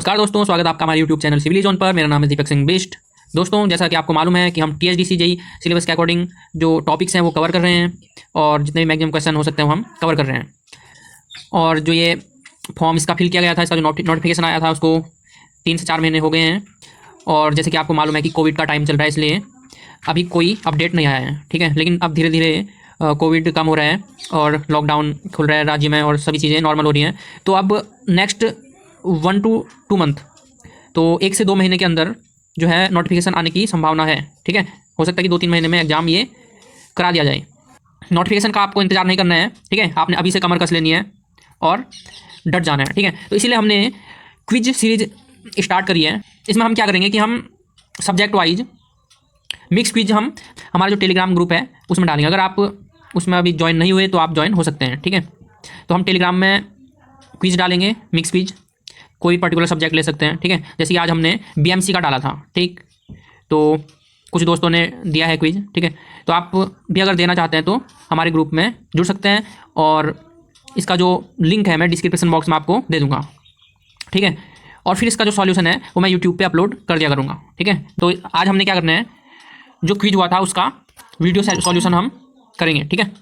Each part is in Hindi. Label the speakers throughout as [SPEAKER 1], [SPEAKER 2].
[SPEAKER 1] नमस्कार दोस्तों, स्वागत है आपका हमारे यूट्यूब चैनल सिविल जोन पर। मेरा नाम है दीपक सिंह बिष्ट। दोस्तों, जैसा कि आपको मालूम है कि हम टीएचडीसी जेईई सिलेबस के अकॉर्डिंग जो टॉपिक्स हैं वो कवर कर रहे हैं और जितने भी मैक्सिमम क्वेश्चन हो सकते हैं वो हम कवर कर रहे हैं। और जो ये फॉर्म इसका फिल किया गया था, इसका जो नोटिफिकेशन आया था उसको 3 से 4 महीने हो गए हैं। और जैसे कि आपको मालूम है कि कोविड का टाइम चल रहा है, इसलिए अभी कोई अपडेट नहीं आया है, ठीक है। लेकिन अब धीरे धीरे कोविड कम हो रहा है और लॉकडाउन खुल रहा है राज्य में और सभी चीज़ें नॉर्मल हो रही हैं। तो अब नेक्स्ट 1 to 2 मंथ, तो 1 से 2 महीने के अंदर जो है नोटिफिकेशन आने की संभावना है, ठीक है। हो सकता है कि 2-3 महीने में एग्ज़ाम ये करा दिया जाए। नोटिफिकेशन का आपको इंतजार नहीं करना है, ठीक है। आपने अभी से कमर कस लेनी है और डट जाना है, ठीक है। तो इसीलिए हमने क्विज सीरीज स्टार्ट करी है। इसमें हम क्या करेंगे कि हम सब्जेक्ट वाइज मिक्स क्विज हम हमारा जो टेलीग्राम ग्रुप है उसमें डालेंगे। अगर आप उसमें अभी ज्वाइन नहीं हुए तो आप ज्वाइन हो सकते हैं, ठीक है। तो हम टेलीग्राम में क्विज डालेंगे, मिक्स क्विज, कोई पर्टिकुलर सब्जेक्ट ले सकते हैं, ठीक है। जैसे कि आज हमने बीएमसी का डाला था, ठीक। तो कुछ दोस्तों ने दिया है क्विज, ठीक है। तो आप भी अगर देना चाहते हैं तो हमारे ग्रुप में जुड़ सकते हैं और इसका जो लिंक है मैं डिस्क्रिप्शन बॉक्स में आपको दे दूँगा, ठीक है। और फिर इसका जो सॉल्यूशन है वो मैं यूट्यूब पे अपलोड कर दिया करूँगा, ठीक है। तो आज हमने क्या करना है, जो क्विज हुआ था उसका वीडियो सॉल्यूशन हम करेंगे, ठीक है।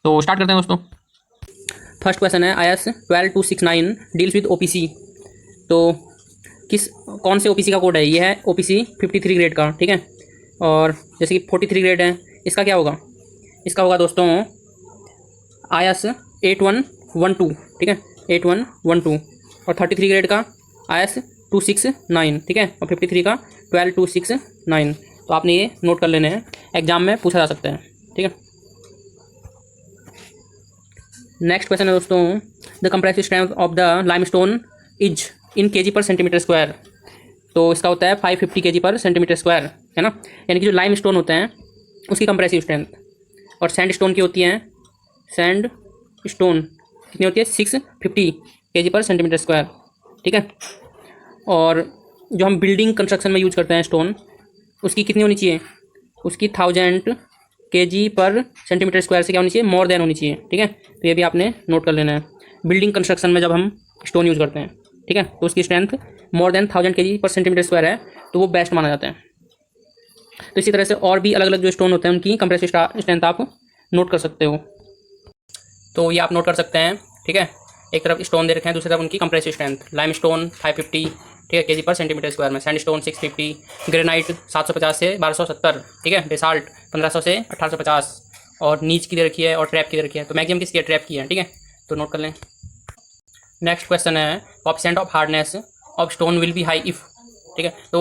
[SPEAKER 1] तो स्टार्ट करते हैं दोस्तों। फर्स्ट क्वेश्चन है IAS 12269 डील्स विद OPC। तो कौन से OPC का कोड है? ये है OPC 53 ग्रेड का, ठीक है। और जैसे कि 43 ग्रेड है, इसका क्या होगा? इसका होगा दोस्तों IAS 8112, ठीक है, 8112। और 33 ग्रेड का IAS 269, ठीक है। और 53 का 12269। तो आपने ये नोट कर लेने हैं, एग्जाम में पूछा जा सकता है, ठीक है। नेक्स्ट क्वेश्चन है दोस्तों, the compressive strength of the limestone is in kg पर सेंटीमीटर स्क्वायर। तो इसका होता है 550 kg पर सेंटीमीटर स्क्वायर, है ना। यानी कि जो लाइम स्टोन होते हैं उसकी कंप्रेसिव स्ट्रेंथ, और सैंड स्टोन की होती है, सैंड स्टोन कितनी होती है 650 kg पर सेंटीमीटर स्क्वायर, ठीक है। और जो हम बिल्डिंग कंस्ट्रक्शन में यूज करते हैं स्टोन, उसकी कितनी होनी चाहिए? उसकी 1000 kg पर सेंटीमीटर स्क्वायर से क्या होनी चाहिए? मोर देन होनी चाहिए, ठीक है। तो ये भी आपने नोट कर लेना है। बिल्डिंग कंस्ट्रक्शन में जब हम स्टोन यूज़ करते हैं, ठीक है, तो उसकी स्ट्रेंथ मोर देन 1000 kg पर सेंटीमीटर स्क्वायर है, तो वो बेस्ट माना जाता है। तो इसी तरह से और भी अलग अलग जो स्टोन होते हैं उनकी कंप्रेसिव स्ट्रेंथ आप नोट कर सकते हो। तो ये आप नोट कर सकते हैं, ठीक है। एक तरफ स्टोन दे रखे हैं, दूसरी तरफ उनकी कंप्रेसिव स्ट्रेंथ। लाइम स्टोन 550, ठीक है, kg पर सेंटीमीटर स्क्वायर में। सैंड स्टोन 650, ग्रेनाइट 750 से 1270, ठीक है। बेसाल्ट 1500 से 1850, और नीच की दे रखी है और ट्रैप की दे रखी है। तो मैक्सिमम किसकी है? ट्रैप की है, ठीक है। तो नोट कर लें। नेक्स्ट क्वेश्चन है, coefficient of hardness of stone will be high if, ठीक है। तो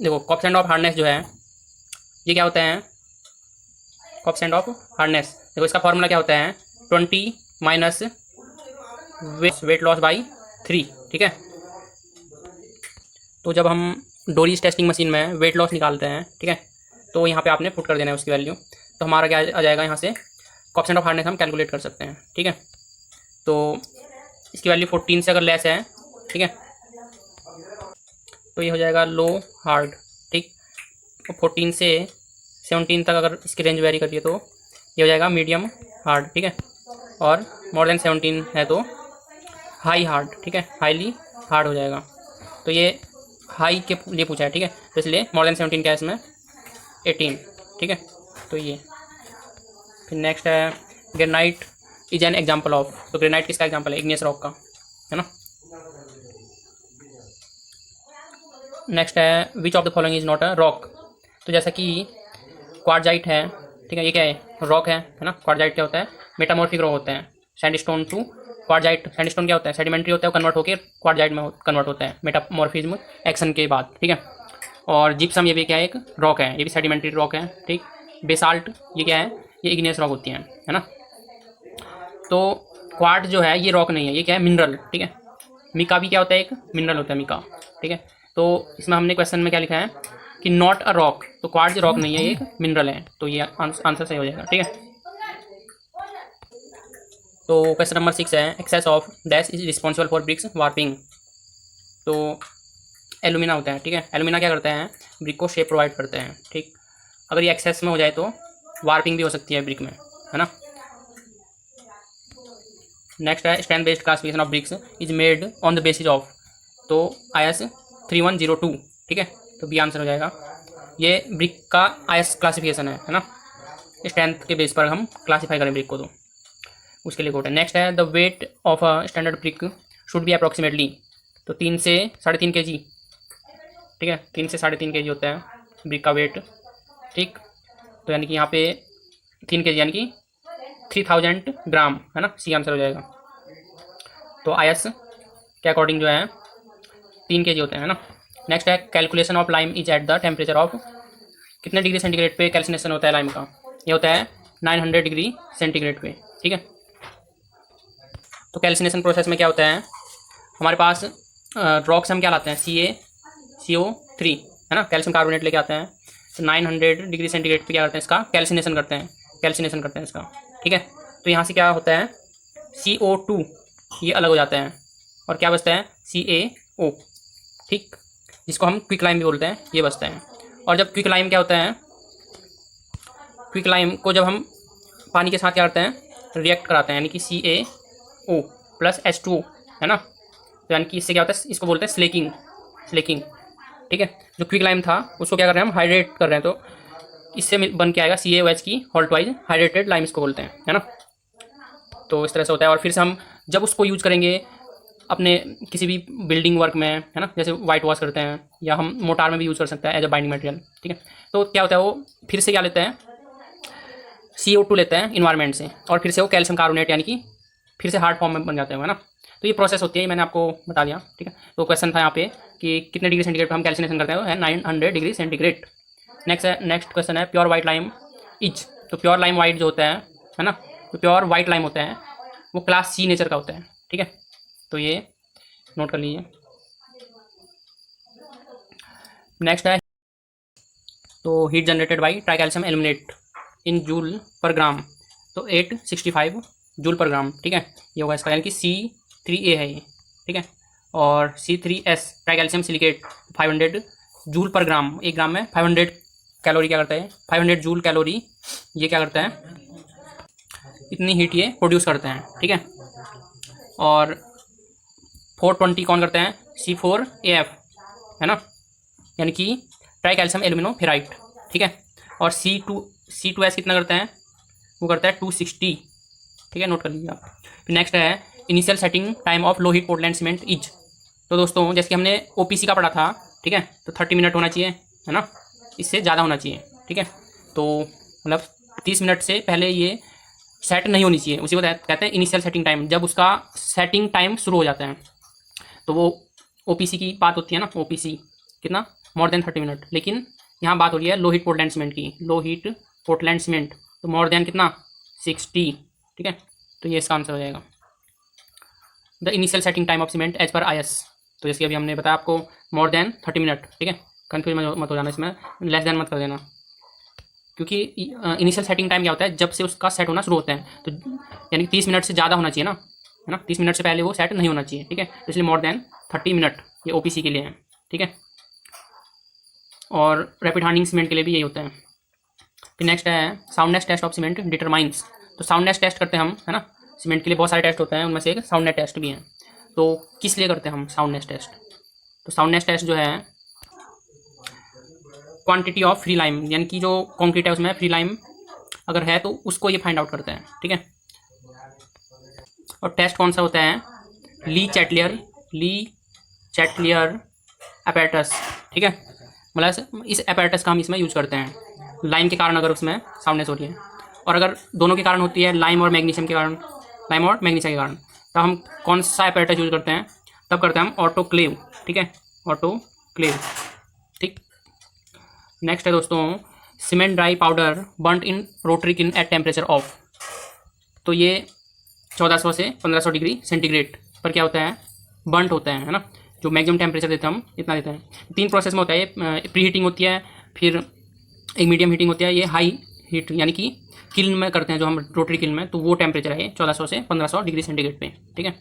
[SPEAKER 1] देखो, कोएफिशिएंट ऑफ हार्डनेस जो है ये क्या होता है? कोएफिशिएंट ऑफ हार्डनेस, देखो इसका फॉर्मूला क्या होता है? 20 माइनस वेट लॉस बाई 3, ठीक है। तो जब हम डोरीज टेस्टिंग मशीन में वेट लॉस निकालते हैं, ठीक है, तो यहाँ पे आपने पुट कर देना है उसकी वैल्यू। तो हमारा क्या आ जाएगा? यहाँ से कोएफिशिएंट ऑफ हार्डनेस हम कैलकुलेट कर सकते हैं, ठीक है। तो इसकी वैल्यू 14 से अगर लेस है, ठीक है, तो ये हो जाएगा लो हार्ड, ठीक। और 14 से 17 तक अगर इसकी रेंज वेरी करिए तो ये हो जाएगा मीडियम हार्ड, ठीक है। और मोर देन 17 है तो हाई हार्ड, ठीक है, हाईली हार्ड हो जाएगा। तो ये हाई के लिए पूछा है, ठीक है। तो इसलिए मोर देन 17 क्या है इसमें? 18, ठीक है। तो ये फिर नेक्स्ट है, granite is an example of. तो ग्रेनाइट किसका एग्जाम्पल है? इग्नियस रॉक का, है ना। नेक्स्ट है, which of the following is not a rock. तो जैसा कि क्वार्जाइट है, ठीक है, ये क्या है? रॉक है ना। क्वार्जाइट क्या होता है? मेटामॉर्फिक रॉक होते हैं। सैंडस्टोन टू क्वार्जाइट, सैंडस्टोन क्या होता है? सेडिमेंट्री होता है, वो कन्वर्ट होकर क्वार्जाइट में कन्वर्ट होता है मेटामॉर्फिज्म एक्शन के बाद, ठीक है। और जिप्सम ये भी क्या है? एक रॉक है, ये भी सेडिमेंट्री रॉक है, ठीक। बेसाल्ट ये क्या है? ये इग्नियस रॉक होती हैं, है ना। तो क्वार्ट्ज जो है ये रॉक नहीं है, ये क्या है? मिनरल, ठीक है। मिका भी क्या होता है? एक मिनरल होता है मिका, ठीक है। तो इसमें हमने क्वेश्चन में क्या लिखा है कि नॉट अ रॉक। तो क्वार्ट्ज रॉक नहीं है, ये एक मिनरल है। तो ये आंसर सही हो जाएगा, ठीक है। तो क्वेश्चन नंबर 6 है, excess of dash is responsible for bricks warping. तो एलुमिना होता है, ठीक है। एलुमिना क्या करते हैं? ब्रिक को शेप प्रोवाइड करते हैं, ठीक। अगर ये एक्सेस में हो जाए तो वार्पिंग भी हो सकती है ब्रिक में, है ना। नेक्स्ट है, strength based classification of BRICS is made on the basis of. तो IS3102, ठीक है, तो बी आंसर हो जाएगा। ये ब्रिक का IS क्लासिफिकेशन है ना, स्ट्रेंथ के बेस पर हम क्लासीफाई करें ब्रिक को, तो उसके लिए कोड है। नेक्स्ट है the weight of a standard brick should be approximately, तो 3 से 3.5 kg, ठीक है, 3 से 3.5 kg होता है ब्रिक का वेट, ठीक। तो यानी कि यहाँ पे 3 kg यानी कि 3000 ग्राम है ना, सी आंसर हो जाएगा। तो IS के अकॉर्डिंग जो है 3 kg होते हैं ना। नेक्स्ट है calculation of lime is at the temperature of, कितने डिग्री सेंटीग्रेड पे कैल्सिनेशन होता है लाइम का, ये होता है 900 डिग्री सेंटीग्रेड पे, ठीक है। तो कैल्सिनेशन प्रोसेस में क्या होता है, हमारे पास रॉक्स हम क्या लाते हैं, CaCO3 है ना, कैल्शियम कार्बोनेट लेके आते हैं, तो 900 डिग्री सेंटीग्रेड पे क्या करते हैं, इसका कैल्सिनेशन करते हैं इसका, ठीक है। तो यहाँ से क्या होता है, CO2 ये अलग हो जाता है और क्या बचता है, CaO, ठीक, जिसको हम क्विक लाइम भी बोलते हैं, ये बचता है। और जब क्विक लाइम क्या होता है, क्विक लाइम को जब हम पानी के साथ क्या करते हैं, रिएक्ट कराते हैं, यानी कि CaO प्लस H2O है ना, तो यानी कि इससे क्या होता है, इसको बोलते हैं स्लेकिंग, ठीक है। जो क्विक लाइम था उसको क्या कर रहे हैं हम, हाइड्रेट कर रहे हैं, तो इससे बन के आएगा CaOH की हॉल्ट वाइज हाइड्रेटेड लाइम इसको बोलते हैं, है ना। तो इस तरह से होता है। और फिर से हम जब उसको यूज करेंगे अपने किसी भी बिल्डिंग वर्क में, है ना, जैसे वाइट वॉश करते हैं, या हम मोटार में भी यूज़ कर सकते हैं एज अ बाइंडिंग मटेरियल, ठीक है। तो क्या होता है, वो फिर से क्या लेते हैं, CO2 लेते हैं इन्वायरमेंट से, और फिर से वो कैल्शियम कार्बोनेट यानी कि फिर से हार्ड फॉर्म में बन जाते हैं, है ना। तो ये प्रोसेस होती है, मैंने आपको बता दिया, ठीक है। तो क्वेश्चन था यहाँ पे कि कितने डिग्री सेंटीग्रेड पर हम कैल्सिनेशन करते हैं, वो है 900 डिग्री सेंटीग्रेड। नेक्स्ट क्वेश्चन है प्योर वाइट लाइम इज, तो प्योर लाइम वाइट जो होता है ना, तो प्योर वाइट लाइम होता है वो क्लास C नेचर का होता है, ठीक है। तो ये नोट कर लीजिए। नेक्स्ट है, तो heat generated by tricalcium aluminate in joule per gram, तो 865 जूल पर ग्राम, ठीक है, ये होगा इसका, यानी कि C3A है ये, ठीक है। और C3S try calcium silicate 500 joule per ग्राम, एक ग्राम में 500 कैलोरी क्या करता है, 500 जूल कैलोरी ये क्या करता है, इतनी हीट ये प्रोड्यूस करते हैं, ठीक है। और 420 कौन करते हैं, C4AF है ना, यानी कि ट्राई कैल्शियम एल्यूमिनो फेराइट, ठीक है। और C2S कितना करता है, वो करता है 260, ठीक है, नोट कर लीजिए आप। फिर नेक्स्ट है initial setting time of low heat Portland cement is, तो दोस्तों जैसे कि हमने OPC का पढ़ा था, ठीक है, तो 30 मिनट होना चाहिए, है ना, इससे ज़्यादा होना चाहिए, ठीक है। तो मतलब 30 मिनट से पहले ये सेट नहीं होनी चाहिए, उसी को कहते हैं इनिशियल सेटिंग टाइम, जब उसका सेटिंग टाइम शुरू हो जाता है, तो वो OPC की बात होती है ना, OPC कितना, मोर देन 30 मिनट, लेकिन यहाँ बात हो रही है लो हीट पोर्टलैंड सीमेंट की, लो हीट पोर्टलैंड सीमेंट, तो मोर देन कितना 60, ठीक है। तो ये इसका आंसर हो जाएगा। The initial setting time of cement as पर IS, तो जैसे अभी हमने बताया आपको मोर देन 30 मिनट, ठीक है, कन्फ्यूज मत हो जाना इसमें, लेस देन मत कर देना, क्योंकि इनिशियल सेटिंग टाइम क्या होता है, जब से उसका सेट होना शुरू होता है, तो यानी 30 मिनट से ज़्यादा होना चाहिए ना, है ना, 30 मिनट से पहले वो सेट नहीं होना चाहिए, ठीक है, तो इसलिए मोर देन 30 मिनट ये OPC के लिए है, ठीक है। और रैपिड हार्डनिंग सीमेंट के लिए भी यही होता है। फिर नेक्स्ट है soundness test of cement determines, तो साउंडनेस टेस्ट करते हैं हम, है ना, सीमेंट के लिए बहुत सारे टेस्ट होते हैं, उनमें से एक साउंडनेस टेस्ट भी है। तो किस लिए करते हैं हम साउंडनेस टेस्ट, तो साउंडनेस टेस्ट जो है क्वांटिटी ऑफ फ्री लाइम, यानी कि जो कॉन्क्रीट है उसमें फ्री लाइम अगर है तो उसको ये फाइंड आउट करते हैं, ठीक है। और टेस्ट कौन सा होता है, ली चैटलियर अपैरेटस, ठीक है, मतलब इस अपैरेटस का हम इसमें यूज करते हैं लाइम के कारण, अगर उसमें साउंडनेस हो रही है, और अगर दोनों के कारण होती है, लाइम और मैग्नीशियम के कारण, लाइम और मैग्नीशियम के कारण, तब हम कौन सा अपैरेटस यूज करते हैं, तब करते हैं हम ऑटोक्लेव, ठीक है, ऑटोक्लेव, ठीक। नेक्स्ट है दोस्तों cement dry powder burnt in rotary kiln at temperature of, तो ये 1400 से 1500 डिग्री सेंटीग्रेड पर क्या होता है, बर्न्ट होता है ना, जो मैक्सिमम टेम्परेचर देते हैं हम इतना देते हैं। 3 प्रोसेस में होता है ये, प्री हीटिंग होती है, फिर एक मीडियम हीटिंग होती है, ये हाई हीट यानी कि किल्न में करते हैं जो हम रोटरी किल्न में, तो वो टेम्परेचर है 1400 से 1500 डिग्री सेंटीग्रेड पे, ठीक है।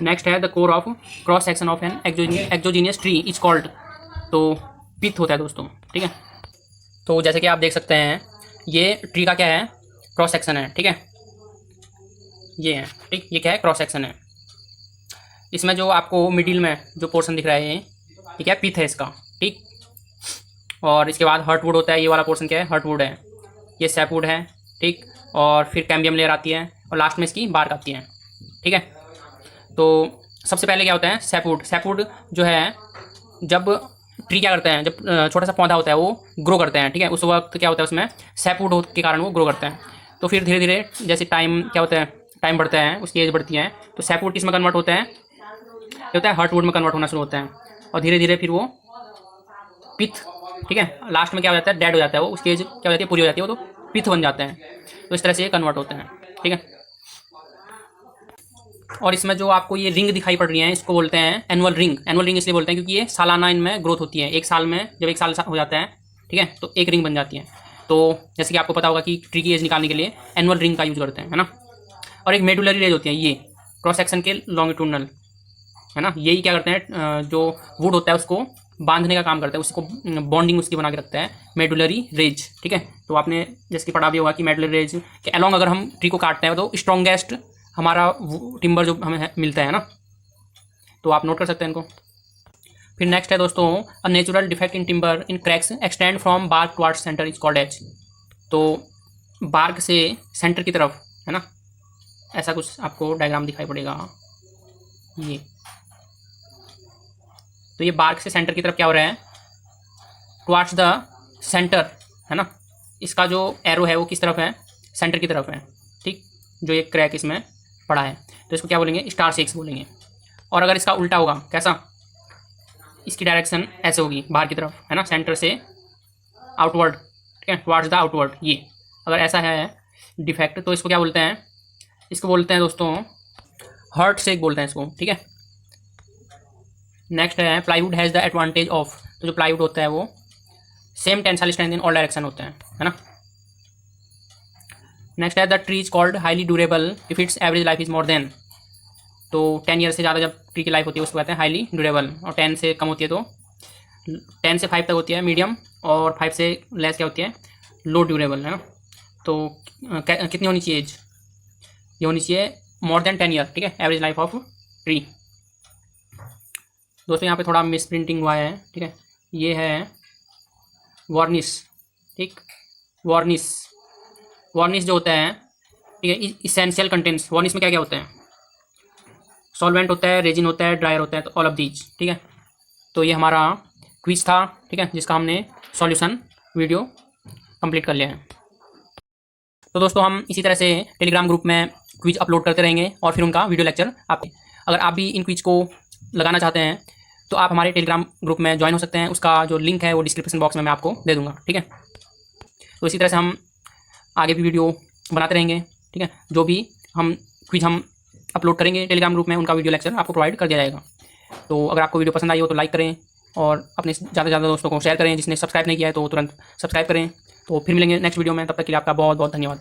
[SPEAKER 1] नेक्स्ट है the core of cross section of an exogenous tree is called, तो पिथ होता है दोस्तों, ठीक है। तो जैसे कि आप देख सकते हैं ये ट्री का क्या है, क्रॉस सेक्शन है, ठीक है, ये है, ठीक, ये क्या है, क्रॉस सेक्शन है। इसमें जो आपको मिडिल में जो पोर्शन दिख रहा है ये ठीक है, पिथ है इसका, ठीक। और इसके बाद हर्टवुड होता है, ये वाला पोर्शन क्या है, हर्टवुड है, ये सैपवुड है, ठीक। और फिर कैम्बियम लेयर आती है और लास्ट में इसकी बार्क आती है, ठीक है। तो सबसे पहले क्या होता है, सैपवुड। सैपवुड जो है, जब ट्री क्या करते हैं, जब छोटा सा पौधा होता है वो ग्रो करते हैं, ठीक है, उस वक्त क्या होता है उसमें सैपवुड के कारण वो ग्रो करते हैं। तो फिर धीरे धीरे जैसे टाइम क्या होता है, टाइम बढ़ता है, उसकी एज बढ़ती है, तो सैपवुड किस में कन्वर्ट होता है, क्या होता है, हर्टवुड में कन्वर्ट होना शुरू होता है। और धीरे धीरे फिर वो पिथ, ठीक है, लास्ट में क्या हो जाता है, डेड हो जाता है वो, उसकी एज क्या हो जाती है, पूरी हो जाती है वो, तो पिथ बन जाते हैं। तो इस तरह से ये कन्वर्ट होते हैं, ठीक है। और इसमें जो आपको ये रिंग दिखाई पड़ रही है, इसको बोलते हैं एनुअल रिंग। एनुअल रिंग इसलिए बोलते हैं क्योंकि ये सालाना इनमें ग्रोथ होती है। एक साल में जब एक साल हो जाता है, ठीक है, तो एक रिंग बन जाती है। तो जैसे कि आपको पता होगा कि ट्री की एज निकालने के लिए एनुअल रिंग का यूज करते हैं, है ना। और एक मेडुलरी रेज होती है, ये क्रॉस सेक्शन के लॉन्गिट्यूडनल, है ना, यही क्या करते हैं, जो वुड होता है उसको बांधने का काम करता है, उसको बॉन्डिंग उसकी बना के रखता है, मेडुलरी रेज, ठीक है। तो आपने जैसे कि पढ़ा भी होगा कि मेडुलरी रेज के अलॉन्ग अगर हम ट्री को काटते हैं तो स्ट्रॉन्गेस्ट हमारा टिम्बर जो हमें मिलता है ना, तो आप नोट कर सकते हैं इनको। फिर नेक्स्ट है दोस्तों, a natural defect in timber in cracks extend from bark towards centre is called edge. तो बार्क से सेंटर की तरफ, है ना, ऐसा कुछ आपको डायग्राम दिखाई पड़ेगा ये। तो ये बार्क से सेंटर की तरफ क्या हो रहा है, टुवर्ड्स द सेंटर, है ना। इसका जो एरो है वो किस तरफ है, सेंटर की तरफ है, ठीक। जो ये क्रैक इसमें पड़ा है तो इसको क्या बोलेंगे, स्टार शेक्स बोलेंगे। और अगर इसका उल्टा होगा, कैसा, इसकी डायरेक्शन ऐसे होगी बाहर की तरफ, है ना, सेंटर से आउटवर्ड, ठीक है, टुवर्ड्स द आउटवर्ड। ये अगर ऐसा है डिफेक्ट तो इसको क्या बोलते हैं, इसको बोलते हैं दोस्तों हर्ट शेक बोलते हैं इसको, ठीक है। नेक्स्ट है plywood has the advantage of. तो जो प्लाईवुड होता है वो same tensile strength in all direction होते हैं, है ना। नेक्स्ट है the tree is called highly durable if it's average life is more than. तो 10 ईयर से ज़्यादा जब ट्री की लाइफ होती है उसको कहते हैं हाईली ड्यूरेबल, और 10 से कम होती है तो 10 से 5 तक होती है मीडियम, और 5 से लेस क्या होती है, लो ड्यूरेबल, है ना। तो कितनी होनी चाहिए एज, ये होनी चाहिए मोर देन 10 ईयर, ठीक है, एवरेज लाइफ ऑफ ट्री। दोस्तों यहाँ पे थोड़ा मिस प्रिंटिंग हुआ है, ठीक है, ये है वार्निश, ठीक, वार्निश। वार्निश जो होता है, ठीक है, इसेंशियल कंटेंट्स, वार्निश में क्या क्या होता है, सॉल्वेंट होता है, रेजिन होता है, ड्रायर होता है, तो ऑल ऑफ दीज, ठीक है। तो ये हमारा क्विज था, ठीक है, जिसका हमने सॉल्यूशन वीडियो कंप्लीट कर लिया है। तो दोस्तों हम इसी तरह से टेलीग्राम ग्रुप में क्विज अपलोड करते रहेंगे और फिर उनका वीडियो लेक्चर आप, अगर आप भी इन क्विज को लगाना चाहते हैं तो आप हमारे टेलीग्राम ग्रुप में ज्वाइन हो सकते हैं। उसका जो लिंक है वो डिस्क्रिप्शन बॉक्स में मैं आपको दे दूँगा, ठीक है। तो इसी तरह से हम आगे भी वीडियो बनाते रहेंगे, ठीक है। जो भी हम क्विज हम अपलोड करेंगे टेलीग्राम ग्रुप में, उनका वीडियो लेक्चर आपको प्रोवाइड कर दिया जाएगा। तो अगर आपको वीडियो पसंद आई हो तो लाइक करें और अपने ज़्यादा से ज़्यादा दोस्तों को शेयर करें। जिसने सब्सक्राइब नहीं किया है तो तुरंत सब्सक्राइब करें। तो फिर मिलेंगे नेक्स्ट वीडियो में, तब तक के लिए आपका बहुत बहुत धन्यवाद।